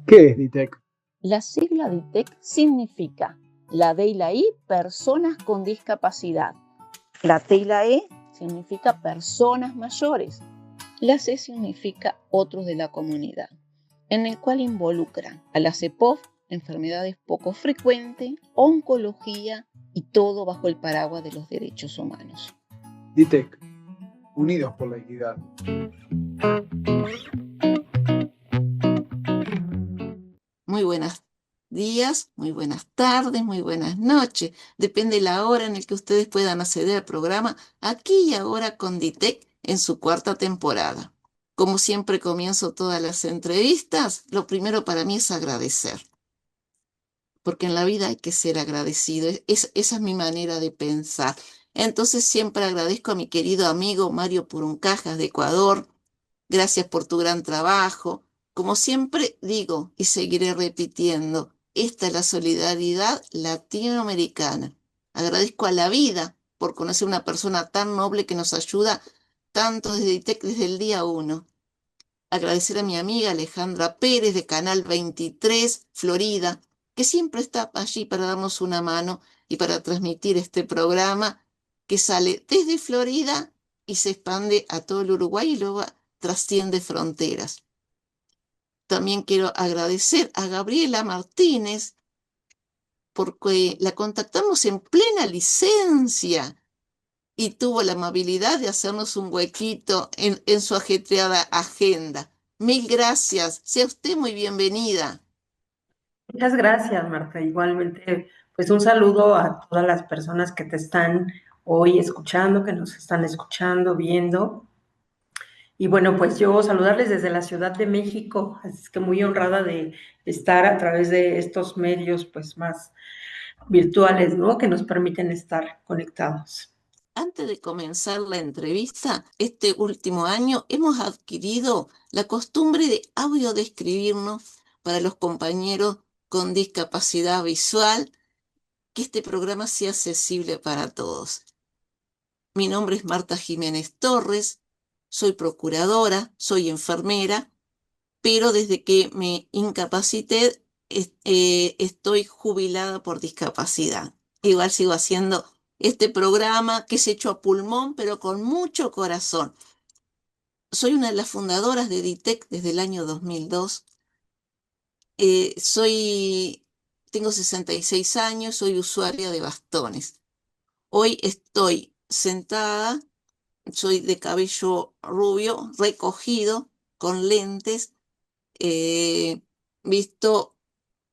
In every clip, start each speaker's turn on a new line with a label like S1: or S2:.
S1: ¿Qué es DITEC?
S2: La sigla DITEC significa la D y la I, personas con discapacidad. La T y la E significa personas mayores. La C significa otros de la comunidad, en el cual involucran a la CEPOF, enfermedades poco frecuentes, oncología y todo bajo el paraguas de los derechos humanos.
S1: DITEC, unidos por la equidad.
S3: Muy buenos días, muy buenas tardes, muy buenas noches. Depende de la hora en la que ustedes puedan acceder al programa Aquí y Ahora con DITEC en su cuarta temporada. Como siempre comienzo todas las entrevistas, lo primero para mí es agradecer. Porque en la vida hay que ser agradecido. Esa es mi manera de pensar. Entonces siempre agradezco a mi querido amigo Mario Puruncajas de Ecuador. Gracias por tu gran trabajo. Como siempre digo y seguiré repitiendo, esta es la solidaridad latinoamericana. Agradezco a la vida por conocer una persona tan noble que nos ayuda tanto desde DITEC desde el día 1. Agradecer a mi amiga Alejandra Pérez de Canal 23, Florida, que siempre está allí para darnos una mano y para transmitir este programa que sale desde Florida y se expande a todo el Uruguay y luego trasciende fronteras. También quiero agradecer a Gabriela Martínez porque la contactamos en plena licencia y tuvo la amabilidad de hacernos un huequito en su ajetreada agenda. Mil gracias. Sea usted muy bienvenida.
S4: Muchas gracias, Marta. Igualmente, pues un saludo a todas las personas que te están hoy escuchando, que nos están escuchando, viendo. Y bueno, pues yo saludarles desde la Ciudad de México, así es que muy honrada de estar a través de estos medios pues más virtuales, ¿no? Que nos permiten estar conectados.
S3: Antes de comenzar la entrevista, este último año hemos adquirido la costumbre de audiodescribirnos para los compañeros con discapacidad visual, que este programa sea accesible para todos. Mi nombre es Marta Jiménez Torres, soy procuradora, soy enfermera, pero desde que me incapacité estoy jubilada por discapacidad. Igual sigo haciendo este programa que es hecho a pulmón, pero con mucho corazón. Soy una de las fundadoras de DITEC desde el año 2002. Tengo 66 años, soy usuaria de bastones. Hoy estoy sentada, soy de cabello rubio, recogido, con lentes, visto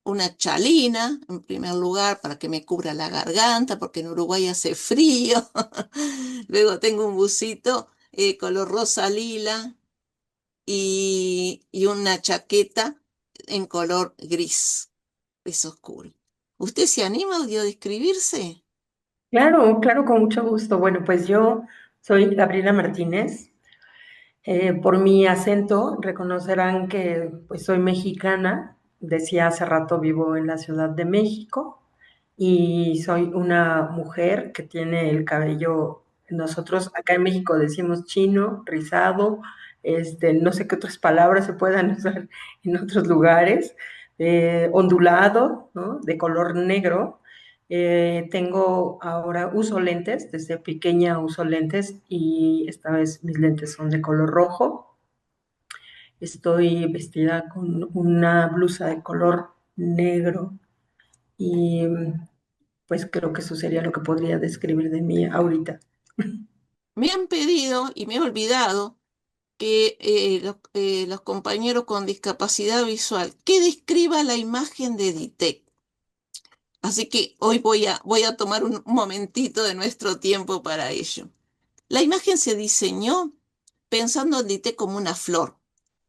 S3: una chalina, en primer lugar, para que me cubra la garganta, porque en Uruguay hace frío. Luego tengo un busito color rosa lila y una chaqueta en color gris oscuro. ¿Usted se anima a audiodescribirse?
S4: Claro, claro, con mucho gusto. Bueno, pues yo soy Gabriela Martínez. Por mi acento reconocerán que pues soy mexicana. Decía hace rato vivo en la Ciudad de México y soy una mujer que tiene el cabello, nosotros acá en México decimos chino, rizado, no sé qué otras palabras se puedan usar en otros lugares, ondulado, ¿no? De color negro. Tengo ahora, uso lentes, desde pequeña uso lentes y esta vez mis lentes son de color rojo. Estoy vestida con una blusa de color negro y pues creo que eso sería lo que podría describir de mí ahorita.
S3: Me han pedido y me he olvidado que los compañeros con discapacidad visual que describa la imagen de DITEC. Así que hoy voy a tomar un momentito de nuestro tiempo para ello. La imagen se diseñó pensando en DITEC como una flor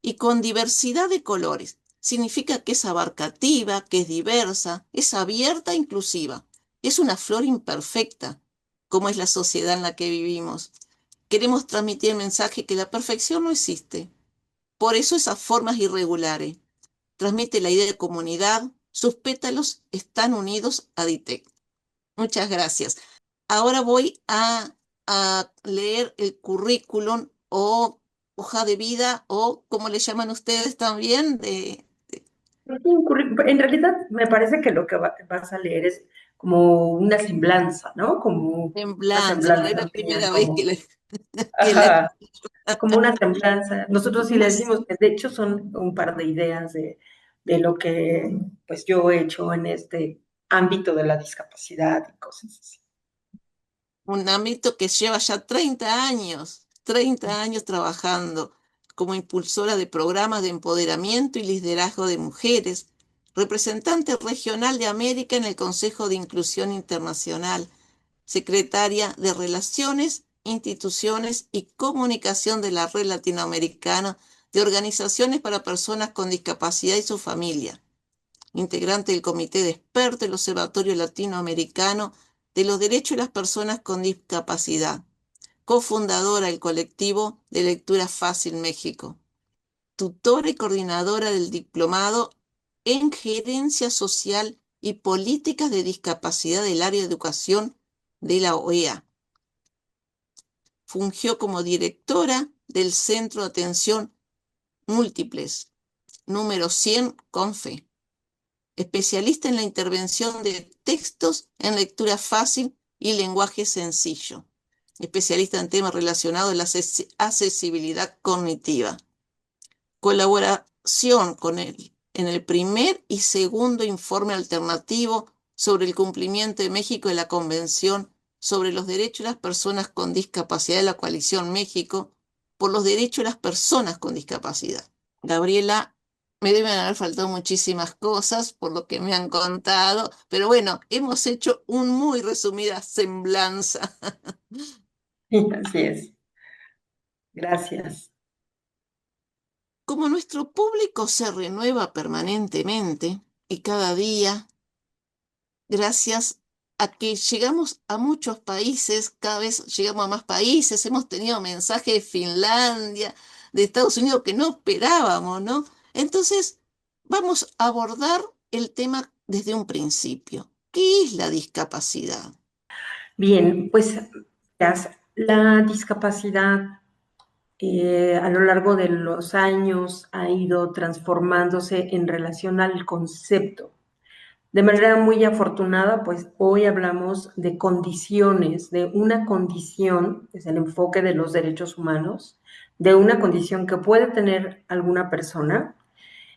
S3: y con diversidad de colores. Significa que es abarcativa, que es diversa, es abierta e inclusiva. Es una flor imperfecta, como es la sociedad en la que vivimos. Queremos transmitir el mensaje que la perfección no existe. Por eso esas formas irregulares. Transmite la idea de comunidad. Sus pétalos están unidos a DITEC. Muchas gracias. Ahora voy a leer el currículum o hoja de vida o, como le llaman ustedes también,
S4: En realidad me parece que lo que vas a leer es como una semblanza, ¿no? Como una
S3: semblanza. No es la
S4: semblanza mía,
S3: primera vez
S4: como,
S3: que la
S4: ajá, como una semblanza. Nosotros sí le decimos que de hecho son un par de ideas de lo que pues yo he hecho en este ámbito de la discapacidad y cosas así.
S3: un ámbito que lleva ya 30 años trabajando como impulsora de programas de empoderamiento y liderazgo de mujeres, representante regional de América en el Consejo de Inclusión Internacional, secretaria de Relaciones, Instituciones y Comunicación de la Red Latinoamericana de Organizaciones para Personas con Discapacidad y su Familia, integrante del Comité de Expertos del Observatorio Latinoamericano de los Derechos de las Personas con Discapacidad, cofundadora del colectivo de Lectura Fácil México, tutora y coordinadora del diplomado en Gerencia Social y Políticas de Discapacidad del área de educación de la OEA. Fungió como directora del Centro de Atención Múltiples, número 100 CONFE, especialista en la intervención de textos en lectura fácil y lenguaje sencillo, especialista en temas relacionados a la accesibilidad cognitiva. Colaboración con él en el primer y segundo informe alternativo sobre el cumplimiento de México de la Convención sobre los Derechos de las Personas con Discapacidad de la Coalición México por los Derechos de las Personas con Discapacidad. Gabriela, me deben haber faltado muchísimas cosas por lo que me han contado, pero bueno, hemos hecho un muy resumida semblanza.
S4: Así es. Gracias.
S3: Como nuestro público se renueva permanentemente y cada día, gracias a que llegamos a muchos países, cada vez llegamos a más países, hemos tenido mensajes de Finlandia, de Estados Unidos que no esperábamos, ¿no? Entonces, vamos a abordar el tema desde un principio. ¿Qué es la discapacidad?
S4: Bien, pues la discapacidad a lo largo de los años ha ido transformándose en relación al concepto. De manera muy afortunada, pues hoy hablamos de condiciones, de una condición, es el enfoque de los derechos humanos, de una condición que puede tener alguna persona,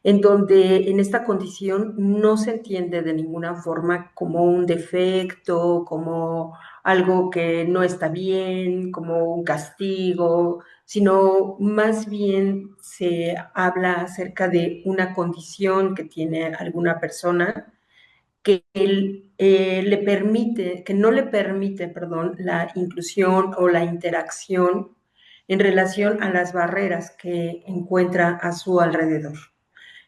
S4: en donde en esta condición no se entiende de ninguna forma como un defecto, como algo que no está bien, como un castigo, sino más bien se habla acerca de una condición que tiene alguna persona que le permite, que no le permite, perdón, la inclusión o la interacción en relación a las barreras que encuentra a su alrededor.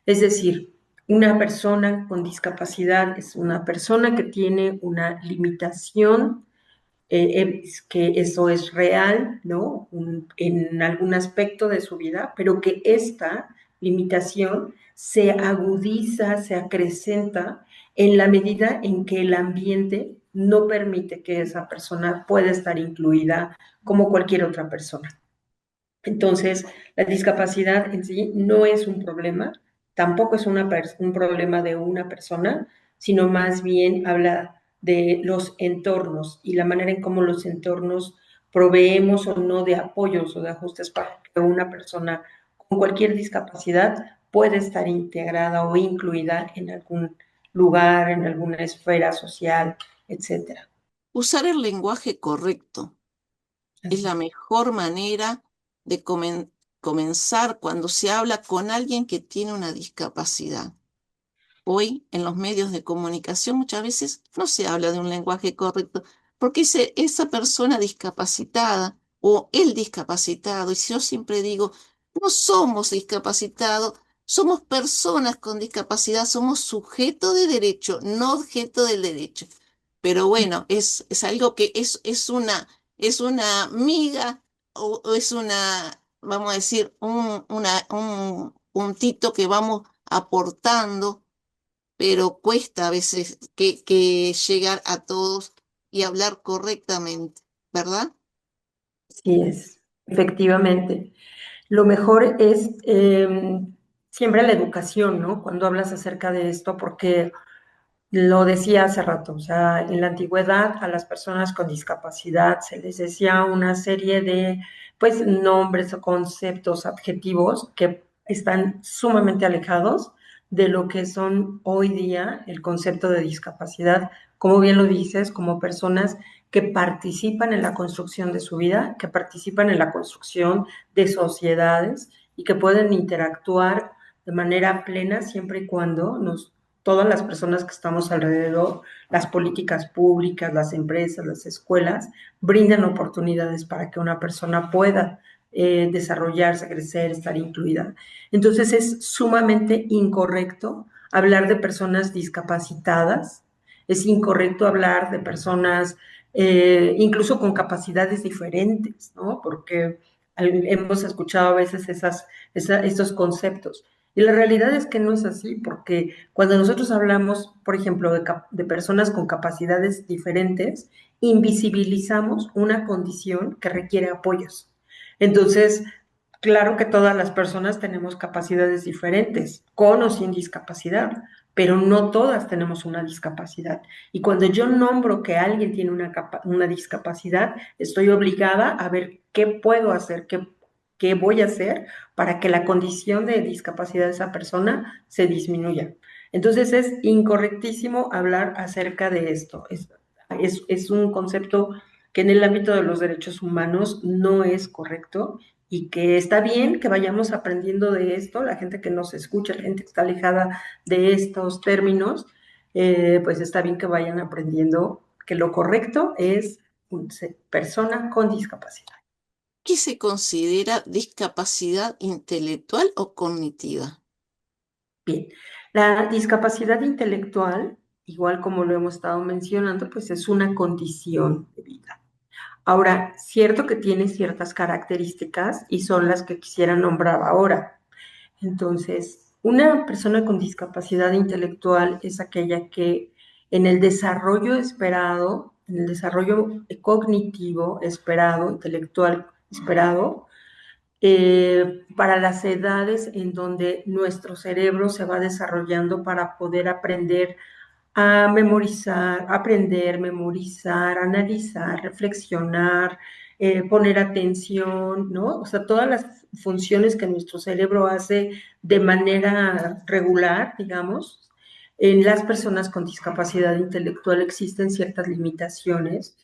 S4: Es decir, una persona con discapacidad es una persona que tiene una limitación, que eso es real, ¿no? En algún aspecto de su vida, pero que esta limitación se agudiza, se acrecenta en la medida en que el ambiente no permite que esa persona pueda estar incluida como cualquier otra persona. Entonces, la discapacidad en sí no es un problema, tampoco es un problema de una persona, sino más bien habla de los entornos y la manera en cómo los entornos proveemos o no de apoyos o de ajustes para que una persona con cualquier discapacidad pueda estar integrada o incluida en algún lugar, en alguna esfera social, etcétera.
S3: Usar el lenguaje correcto es
S4: Así
S3: la mejor manera de comenzar cuando se habla con alguien que tiene una discapacidad. Hoy en los medios de comunicación muchas veces no se habla de un lenguaje correcto, porque esa persona discapacitada o el discapacitado, y yo siempre digo, no somos discapacitados, somos personas con discapacidad, somos sujetos de derecho, no objeto del derecho. Pero bueno, es algo que es una miga o es una, vamos a decir, un puntito que vamos aportando, pero cuesta a veces que llegar a todos y hablar correctamente, ¿verdad?
S4: es, efectivamente. lo mejor es siempre la educación, ¿no? Cuando hablas acerca de esto, porque lo decía hace rato, o sea, en la antigüedad a las personas con discapacidad se les decía una serie de, pues, nombres o conceptos, adjetivos que están sumamente alejados de lo que son hoy día el concepto de discapacidad, como bien lo dices, como personas que participan en la construcción de su vida, que participan en la construcción de sociedades y que pueden interactuar de manera plena siempre y cuando todas las personas que estamos alrededor, las políticas públicas, las empresas, las escuelas, brindan oportunidades para que una persona pueda desarrollarse, crecer, estar incluida. Entonces es sumamente incorrecto hablar de personas discapacitadas, es incorrecto hablar de personas incluso con capacidades diferentes, ¿no? Porque hemos escuchado a veces estos conceptos. Y la realidad es que no es así, porque cuando nosotros hablamos, por ejemplo, de personas con capacidades diferentes, invisibilizamos una condición que requiere apoyos. Entonces, claro que todas las personas tenemos capacidades diferentes, con o sin discapacidad, pero no todas tenemos una discapacidad. Y cuando yo nombro que alguien tiene una discapacidad, estoy obligada a ver qué puedo hacer, qué voy a hacer para que la condición de discapacidad de esa persona se disminuya. Entonces es incorrectísimo hablar acerca de esto. Es un concepto que en el ámbito de los derechos humanos no es correcto y que está bien que vayamos aprendiendo de esto, la gente que nos escucha, la gente que está alejada de estos términos, pues está bien que vayan aprendiendo que lo correcto es persona con discapacidad.
S3: ¿Qué se considera discapacidad intelectual o cognitiva?
S4: Bien, la discapacidad intelectual, igual como lo hemos estado mencionando, pues es una condición de vida. Ahora, cierto que tiene ciertas características y son las que quisiera nombrar ahora. Entonces, una persona con discapacidad intelectual es aquella que en el desarrollo esperado, en el desarrollo cognitivo esperado, intelectual esperado, para las edades en donde nuestro cerebro se va desarrollando para poder aprender a memorizar, aprender, memorizar, analizar, reflexionar, poner atención, ¿no? O sea, todas las funciones que nuestro cerebro hace de manera regular, digamos, en las personas con discapacidad intelectual existen ciertas limitaciones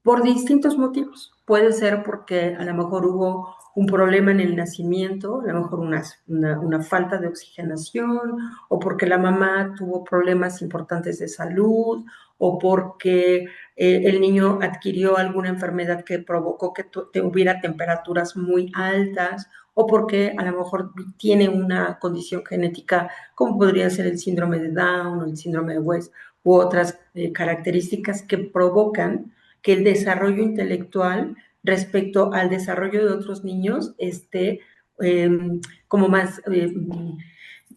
S4: por distintos motivos. Puede ser porque a lo mejor hubo un problema en el nacimiento, a lo mejor una falta de oxigenación, o porque la mamá tuvo problemas importantes de salud, o porque el niño adquirió alguna enfermedad que provocó que hubiera temperaturas muy altas, o porque a lo mejor tiene una condición genética como podría ser el síndrome de Down o el síndrome de West, u otras características que provocan que el desarrollo intelectual respecto al desarrollo de otros niños esté como más,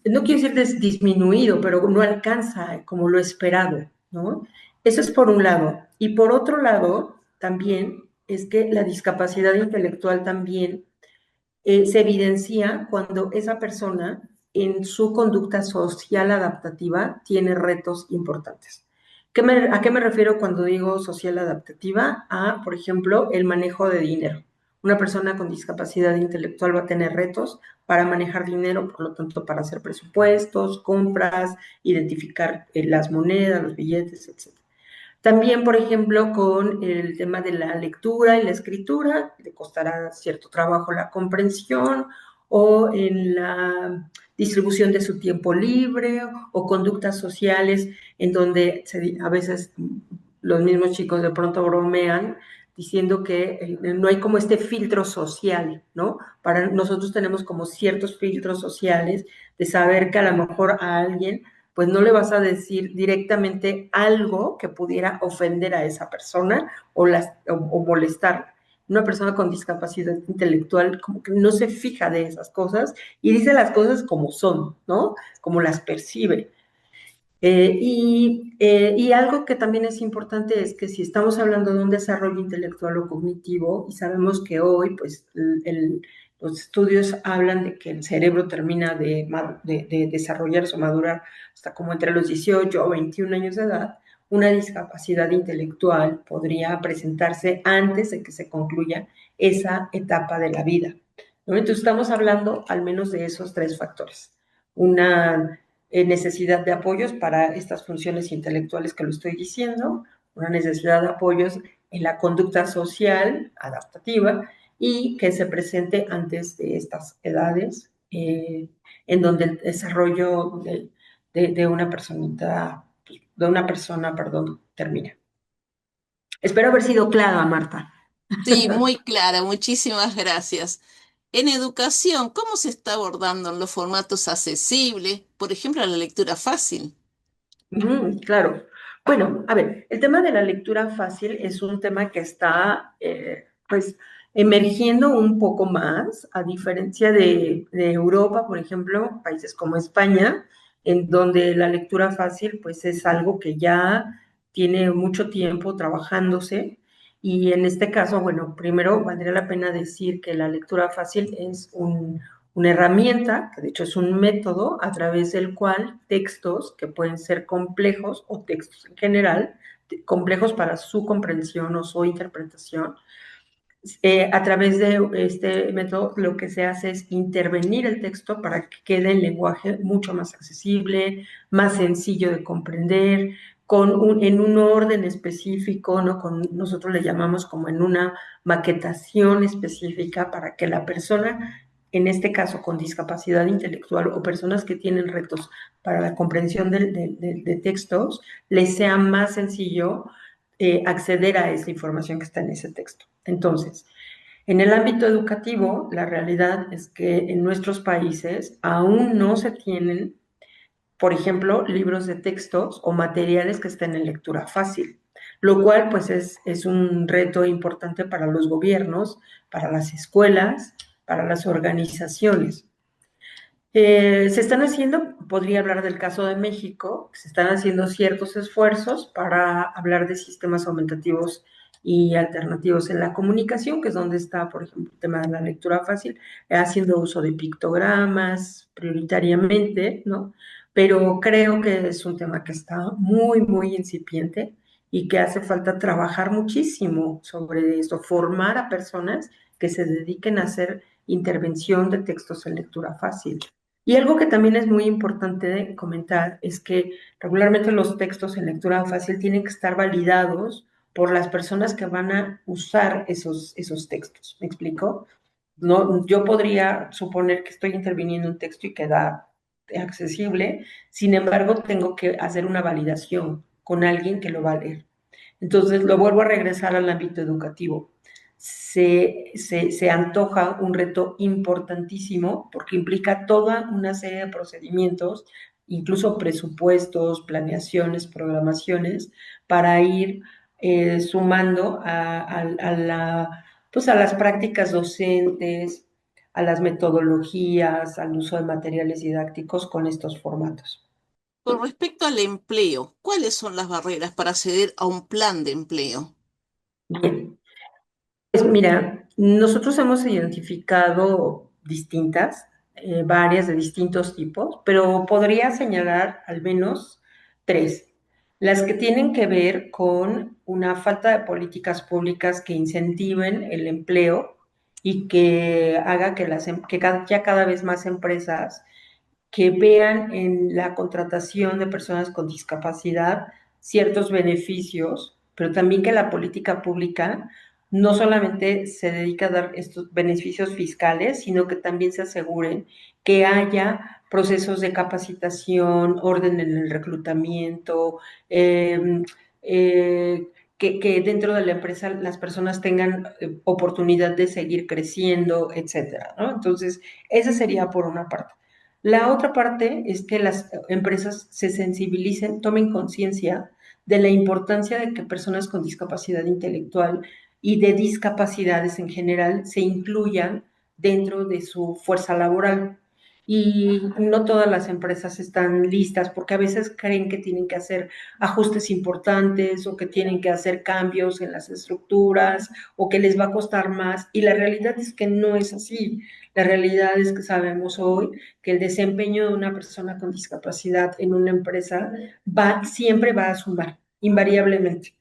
S4: no quiero decir disminuido, pero no alcanza como lo esperado, ¿no? Eso es por un lado. Y por otro lado, también es que la discapacidad intelectual también se evidencia cuando esa persona en su conducta social adaptativa tiene retos importantes. ¿A qué me refiero cuando digo social adaptativa? A, por ejemplo, el manejo de dinero. Una persona con discapacidad intelectual va a tener retos para manejar dinero, por lo tanto, para hacer presupuestos, compras, identificar las monedas, los billetes, etc. También, por ejemplo, con el tema de la lectura y la escritura, le costará cierto trabajo la comprensión o en la distribución de su tiempo libre o conductas sociales en donde a veces los mismos chicos de pronto bromean diciendo que no hay como este filtro social, ¿no? Para nosotros tenemos como ciertos filtros sociales de saber que a lo mejor a alguien pues no le vas a decir directamente algo que pudiera ofender a esa persona o molestar. Una persona con discapacidad intelectual como que no se fija de esas cosas y dice las cosas como son, ¿no? Como las percibe. Y algo que también es importante es que si estamos hablando de un desarrollo intelectual o cognitivo y sabemos que hoy pues Los estudios hablan de que el cerebro termina de desarrollarse o madurar hasta como entre los 18 o 21 años de edad. Una discapacidad intelectual podría presentarse antes de que se concluya esa etapa de la vida, ¿no? Entonces estamos hablando al menos de esos tres factores. Una necesidad de apoyos para estas funciones intelectuales que lo estoy diciendo, una necesidad de apoyos en la conducta social adaptativa y que se presente antes de estas edades, en donde el desarrollo de una persona, perdón, termina. Espero haber sido clara, Marta.
S3: Sí, muy clara, muchísimas gracias. En educación, ¿cómo se está abordando en los formatos accesibles? Por ejemplo, la lectura fácil.
S4: Claro. Bueno, a ver, el tema de la lectura fácil es un tema que está, pues, emergiendo un poco más, a diferencia de Europa, por ejemplo, países como España, en donde la lectura fácil, pues, es algo que ya tiene mucho tiempo trabajándose. Y en este caso, bueno, primero valdría la pena decir que la lectura fácil es una herramienta, que de hecho es un método a través del cual textos que pueden ser complejos o textos en general, complejos para su comprensión o su interpretación, a través de este método lo que se hace es intervenir el texto para que quede en lenguaje mucho más accesible, más sencillo de comprender, en un orden específico, ¿no? Nosotros le llamamos como en una maquetación específica para que la persona, en este caso con discapacidad intelectual o personas que tienen retos para la comprensión de textos, les sea más sencillo acceder a esa información que está en ese texto. Entonces, en el ámbito educativo, la realidad es que en nuestros países aún no se tienen, por ejemplo, libros de textos o materiales que estén en lectura fácil, lo cual pues es un reto importante para los gobiernos, para las escuelas, para las organizaciones. Se están haciendo, podría hablar del caso de México, se están haciendo ciertos esfuerzos para hablar de sistemas aumentativos y alternativos en la comunicación, que es donde está, por ejemplo, el tema de la lectura fácil, haciendo uso de pictogramas prioritariamente, ¿no? Pero creo que es un tema que está muy, muy incipiente y que hace falta trabajar muchísimo sobre esto, formar a personas que se dediquen a hacer intervención de textos en lectura fácil. Y algo que también es muy importante de comentar es que regularmente los textos en lectura fácil tienen que estar validados por las personas que van a usar esos textos. ¿Me explico? No, yo podría suponer que estoy interviniendo en un texto y queda accesible, sin embargo, tengo que hacer una validación con alguien que lo va a leer. Entonces, lo vuelvo a regresar al ámbito educativo. Se antoja un reto importantísimo porque implica toda una serie de procedimientos, incluso presupuestos, planeaciones, programaciones, para ir sumando pues a las prácticas docentes, a las metodologías, al uso de materiales didácticos con estos formatos.
S3: Con respecto al empleo, ¿cuáles son las barreras para acceder a un plan de empleo?
S4: Bien, pues mira, nosotros hemos identificado distintas, varias de distintos tipos, pero podría señalar al menos tres. Las que tienen que ver con una falta de políticas públicas que incentiven el empleo y que haga ya cada vez más empresas que vean en la contratación de personas con discapacidad ciertos beneficios, pero también que la política pública no solamente se dedica a dar estos beneficios fiscales, sino que también se aseguren que haya procesos de capacitación, orden en el reclutamiento, eh, que dentro de la empresa las personas tengan oportunidad de seguir creciendo, etcétera, ¿no? Entonces, esa sería por una parte. La otra parte es que las empresas se sensibilicen, tomen conciencia de la importancia de que personas con discapacidad intelectual y de discapacidades en general se incluyan dentro de su fuerza laboral. y no todas las empresas están listas porque a veces creen que tienen que hacer ajustes importantes o que tienen que hacer cambios en las estructuras o que les va a costar más. Y la realidad es que no es así. La realidad es que sabemos hoy que el desempeño de una persona con discapacidad en una empresa siempre va a sumar, invariablemente.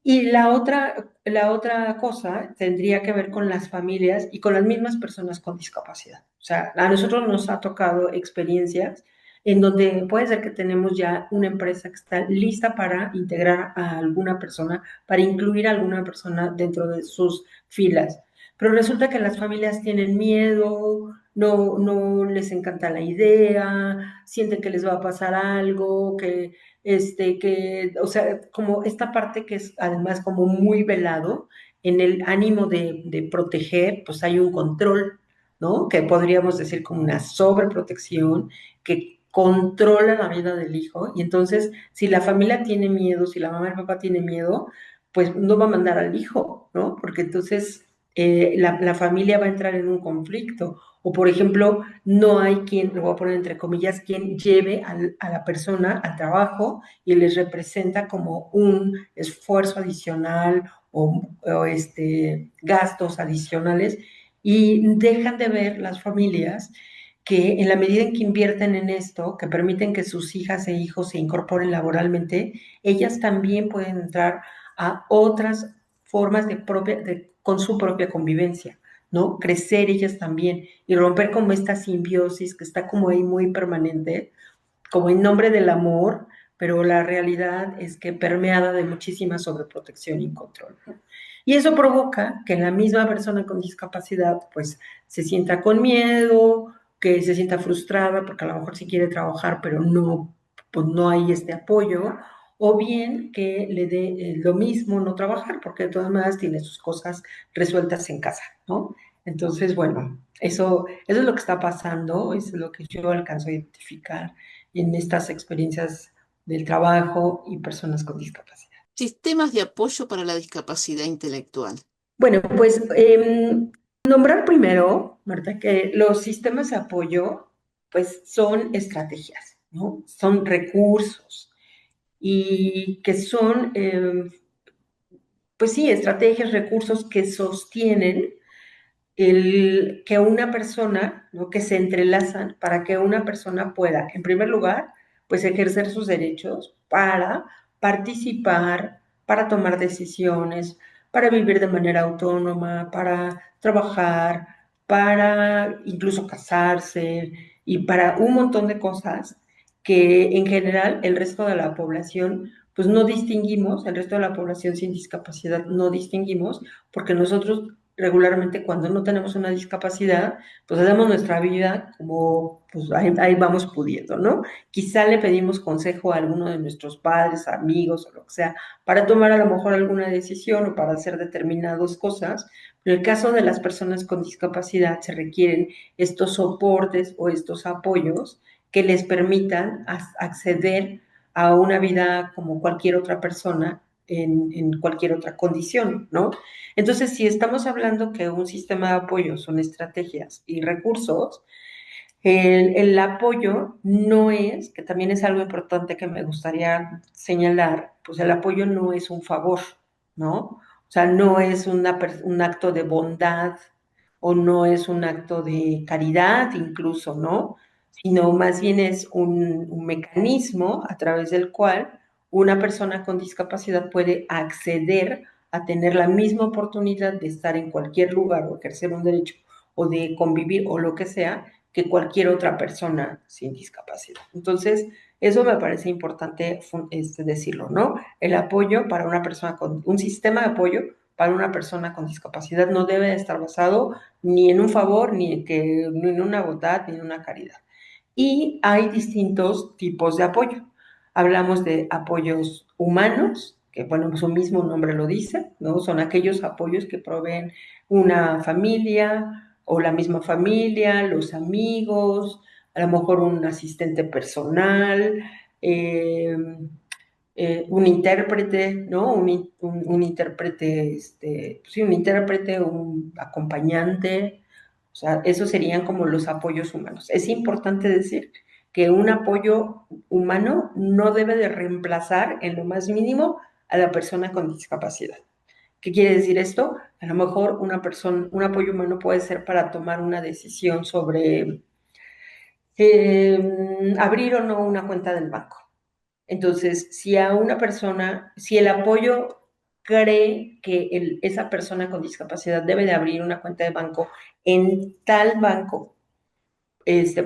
S4: Y la otra cosa tendría que ver con las familias y con las mismas personas con discapacidad. O sea, a nosotros nos ha tocado experiencias en donde puede ser que tenemos ya una empresa que está lista para integrar a alguna persona, para incluir a alguna persona dentro de sus filas. Pero resulta que las familias tienen miedo, no les encanta la idea, sienten que les va a pasar algo, o sea, como esta parte que es además como muy velado, en el ánimo de proteger, pues hay un control, ¿no? Que podríamos decir como una sobreprotección que controla la vida del hijo. Y entonces, si la familia tiene miedo, si la mamá y el papá tiene miedo, pues no va a mandar al hijo, ¿no? Porque entonces la familia va a entrar en un conflicto. O, por ejemplo, no hay quien, lo voy a poner entre comillas, quien lleve a la persona al trabajo y les representa como un esfuerzo adicional o gastos adicionales, y dejan de ver las familias que en la medida en que invierten en esto, que permiten que sus hijas e hijos se incorporen laboralmente, ellas también pueden entrar a otras formas con su propia convivencia, ¿no? Crecer ellas también y romper como esta simbiosis que está como ahí muy permanente, como en nombre del amor, pero la realidad es que permeada de muchísima sobreprotección y control, ¿no? Y eso provoca que la misma persona con discapacidad pues se sienta con miedo, que se sienta frustrada porque a lo mejor sí quiere trabajar, pero no, pues no hay este apoyo, o bien que le dé lo mismo no trabajar porque de todas maneras tiene sus cosas resueltas en casa, ¿no? Entonces, bueno, eso es lo que está pasando, eso es lo que yo alcanzo a identificar en estas experiencias del trabajo y personas con discapacidad.
S3: Sistemas de apoyo para la discapacidad intelectual.
S4: Bueno, pues nombrar primero, Marta, que los sistemas de apoyo, pues son estrategias, ¿no? Son recursos y que son, pues sí, estrategias, recursos que sostienen que una persona, ¿no? Que se entrelazan para que una persona pueda, en primer lugar, pues ejercer sus derechos para participar, para tomar decisiones, para vivir de manera autónoma, para trabajar, para incluso casarse y para un montón de cosas que en general el resto de la población pues no distinguimos, el resto de la población sin discapacidad no distinguimos, porque nosotros regularmente cuando no tenemos una discapacidad, pues hacemos nuestra vida como, pues ahí vamos pudiendo, ¿no? Quizá le pedimos consejo a alguno de nuestros padres, amigos o lo que sea, para tomar a lo mejor alguna decisión o para hacer determinadas cosas, pero en el caso de las personas con discapacidad se requieren estos soportes o estos apoyos que les permitan acceder a una vida como cualquier otra persona en cualquier otra condición, ¿no? Entonces, si estamos hablando que un sistema de apoyo son estrategias y recursos, el apoyo no es, que también es algo importante que me gustaría señalar, pues el apoyo no es un favor, ¿no? O sea, no es un acto de bondad o no es un acto de caridad incluso, ¿no? Sino más bien es un mecanismo a través del cual una persona con discapacidad puede acceder a tener la misma oportunidad de estar en cualquier lugar o ejercer un derecho o de convivir o lo que sea que cualquier otra persona sin discapacidad. Entonces, eso me parece importante decirlo, ¿no? El apoyo para una persona un sistema de apoyo para una persona con discapacidad no debe estar basado ni en un favor, ni en una bondad, ni en una caridad. Y hay distintos tipos de apoyo. Hablamos de apoyos humanos, que bueno, su mismo nombre lo dice, ¿no? Son aquellos apoyos que proveen una familia o la misma familia, los amigos, a lo mejor un asistente personal, eh, un intérprete, ¿no? Un intérprete, sí, un intérprete, un acompañante, O sea, esos serían como los apoyos humanos. Es importante decir que un apoyo humano no debe de reemplazar en lo más mínimo a la persona con discapacidad. ¿Qué quiere decir esto? A lo mejor un apoyo humano puede ser para tomar una decisión sobre abrir o no una cuenta del banco. Entonces, si a una persona, si el apoyo cree que esa persona con discapacidad debe de abrir una cuenta de banco en tal banco,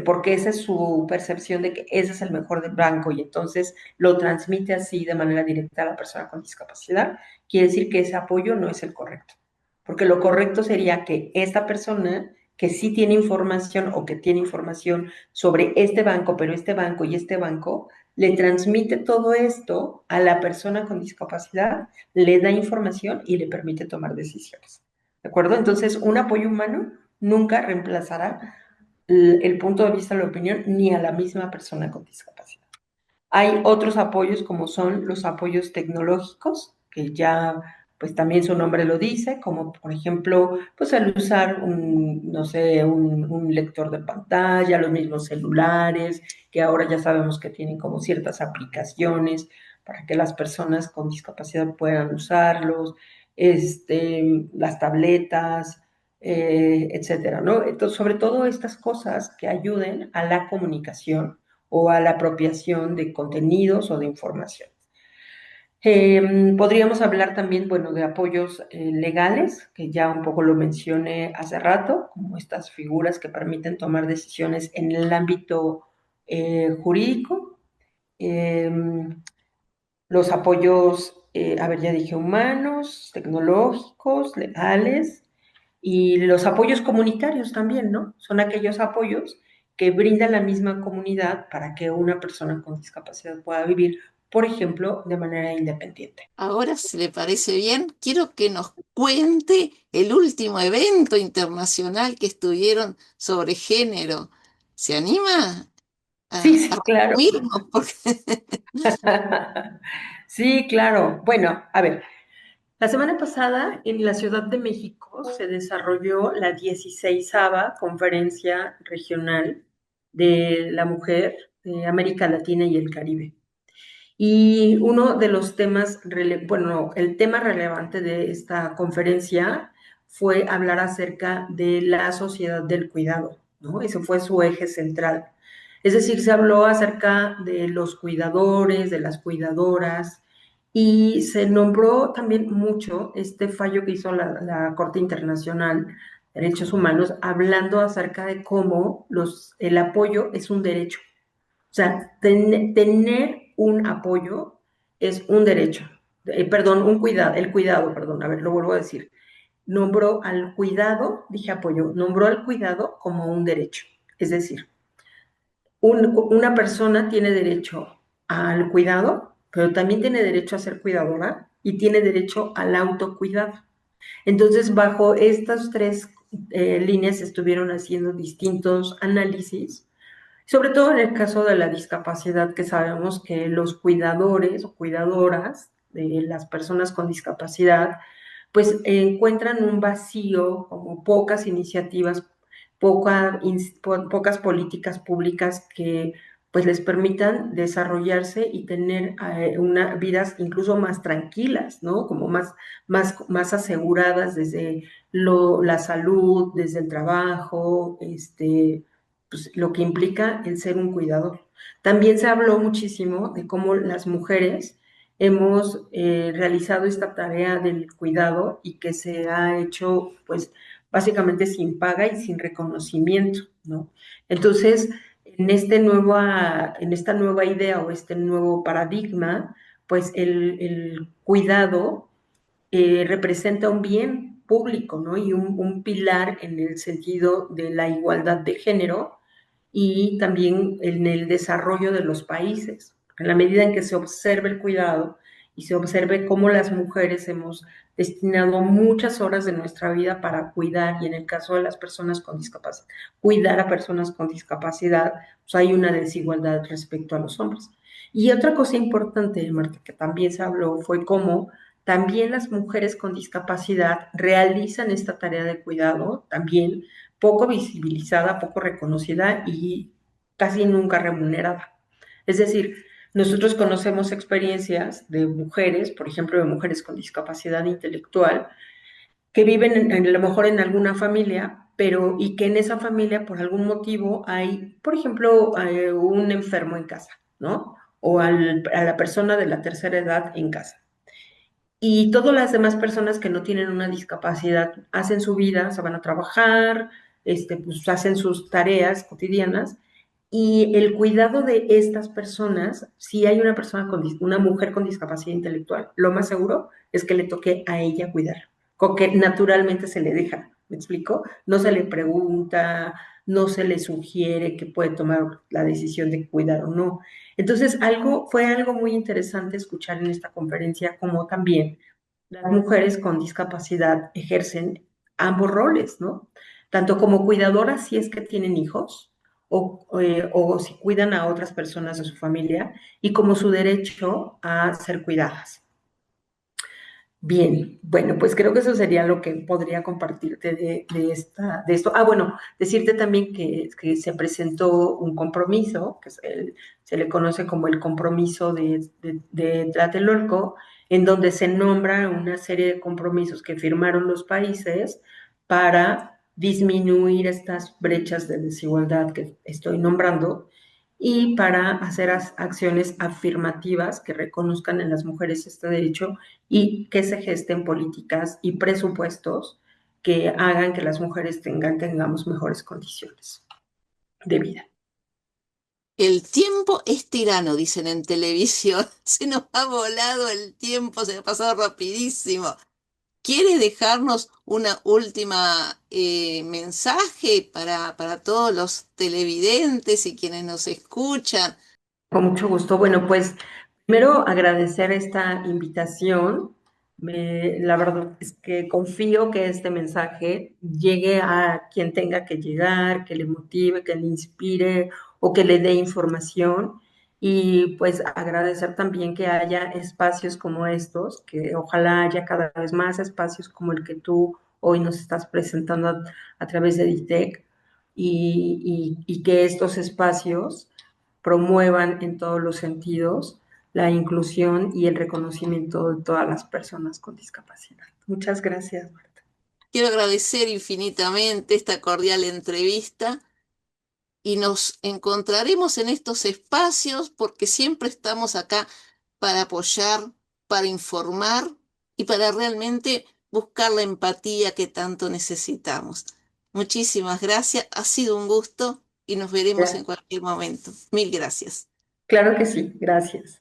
S4: porque esa es su percepción de que ese es el mejor del banco y entonces lo transmite así de manera directa a la persona con discapacidad, quiere decir que ese apoyo no es el correcto. Porque lo correcto sería que esta persona que sí tiene información o que tiene información sobre este banco, pero este banco y este banco, le transmite todo esto a la persona con discapacidad, le da información y le permite tomar decisiones. ¿De acuerdo? Entonces, un apoyo humano nunca reemplazará el punto de vista, la opinión, ni a la misma persona con discapacidad. Hay otros apoyos como son los apoyos tecnológicos, que ya pues también su nombre lo dice, como por ejemplo, pues el usar no sé, un lector de pantalla, los mismos celulares, que ahora ya sabemos que tienen como ciertas aplicaciones para que las personas con discapacidad puedan usarlos, las tabletas, etcétera, ¿no? Entonces, sobre todo estas cosas que ayuden a la comunicación o a la apropiación de contenidos o de información. Podríamos hablar también, bueno, de apoyos legales, que ya un poco lo mencioné hace rato, como estas figuras que permiten tomar decisiones en el ámbito jurídico. Los apoyos, a ver, ya dije, humanos, tecnológicos, legales, y los apoyos comunitarios también, ¿no? Son aquellos apoyos que brinda la misma comunidad para que una persona con discapacidad pueda vivir, por ejemplo, de manera independiente.
S3: Ahora, si le parece bien, quiero que nos cuente el último evento internacional que estuvieron sobre género. ¿Se anima
S4: Sí,
S3: a
S4: sí, claro.
S3: resumirnos? Porque
S4: Sí, claro. Bueno, a ver, la semana pasada en la Ciudad de México se desarrolló la 16ª Conferencia Regional de la Mujer de América Latina y el Caribe. Y uno de los temas, bueno, el tema relevante de esta conferencia fue hablar acerca de la sociedad del cuidado, ¿no? Ese fue su eje central. Es decir, se habló acerca de los cuidadores, de las cuidadoras, y se nombró también mucho este fallo que hizo la Corte Internacional de Derechos Humanos, hablando acerca de cómo el apoyo es un derecho. O sea, tener un apoyo es un derecho. Perdón, el cuidado, perdón, a ver, lo vuelvo a decir. Nombró al cuidado, dije apoyo, nombró al cuidado como un derecho. Es decir, una persona tiene derecho al cuidado, pero también tiene derecho a ser cuidadora y tiene derecho al autocuidado. Entonces, bajo estas tres líneas estuvieron haciendo distintos análisis, sobre todo en el caso de la discapacidad, que sabemos que los cuidadores o cuidadoras de las personas con discapacidad, pues encuentran un vacío, como pocas iniciativas, pocas políticas públicas que pues les permitan desarrollarse y tener vidas incluso más tranquilas, ¿no? Como más aseguradas desde la salud, desde el trabajo, pues, lo que implica el ser un cuidador. También se habló muchísimo de cómo las mujeres hemos realizado esta tarea del cuidado y que se ha hecho, pues, básicamente sin paga y sin reconocimiento, ¿no? Entonces, en esta nueva idea o este nuevo paradigma, pues el cuidado representa un bien público, ¿no? Y un pilar en el sentido de la igualdad de género y también en el desarrollo de los países. En la medida en que se observe el cuidado y se observe cómo las mujeres hemos destinado muchas horas de nuestra vida para cuidar, y en el caso de las personas con discapacidad, cuidar a personas con discapacidad, pues hay una desigualdad respecto a los hombres. Y otra cosa importante, Marta, que también se habló fue cómo también las mujeres con discapacidad realizan esta tarea de cuidado, también poco visibilizada, poco reconocida y casi nunca remunerada. Es decir, nosotros conocemos experiencias de mujeres, por ejemplo, de mujeres con discapacidad intelectual, que viven a lo mejor en alguna familia, pero y que en esa familia por algún motivo hay, por ejemplo, un enfermo en casa, ¿no? O a la persona de la tercera edad en casa. Y todas las demás personas que no tienen una discapacidad hacen su vida, se van a trabajar, pues hacen sus tareas cotidianas y el cuidado de estas personas, si hay una persona una mujer con discapacidad intelectual, lo más seguro es que le toque a ella cuidar, porque naturalmente se le deja, ¿me explico? No se le pregunta, no se le sugiere que puede tomar la decisión de cuidar o no. Entonces, fue algo muy interesante escuchar en esta conferencia como también las mujeres con discapacidad ejercen ambos roles, ¿no? Tanto como cuidadoras si es que tienen hijos o si cuidan a otras personas de su familia y como su derecho a ser cuidadas. Bien, bueno, pues creo que eso sería lo que podría compartirte de esto. Bueno, decirte también que se presentó un compromiso, que se le conoce como el compromiso de Tlatelolco, en donde se nombra una serie de compromisos que firmaron los países para disminuir estas brechas de desigualdad que estoy nombrando y para hacer acciones afirmativas que reconozcan en las mujeres este derecho y que se gesten políticas y presupuestos que hagan que las mujeres tengamos mejores condiciones de vida.
S3: El tiempo es tirano, dicen en televisión. Se nos ha volado el tiempo, se ha pasado rapidísimo. ¿Quiere dejarnos una última mensaje para todos los televidentes y quienes nos escuchan?
S4: Con mucho gusto. Bueno, pues primero agradecer esta invitación. La verdad es que confío que este mensaje llegue a quien tenga que llegar, que le motive, que le inspire o que le dé información. Y pues agradecer también que haya espacios como estos, que ojalá haya cada vez más espacios como el que tú hoy nos estás presentando a través de DITEC y que estos espacios promuevan en todos los sentidos la inclusión y el reconocimiento de todas las personas con discapacidad. Muchas gracias, Marta.
S3: Quiero agradecer infinitamente esta cordial entrevista y nos encontraremos en estos espacios porque siempre estamos acá para apoyar, para informar y para realmente buscar la empatía que tanto necesitamos. Muchísimas gracias, ha sido un gusto y nos veremos en cualquier momento. Mil gracias.
S4: Claro que sí, gracias.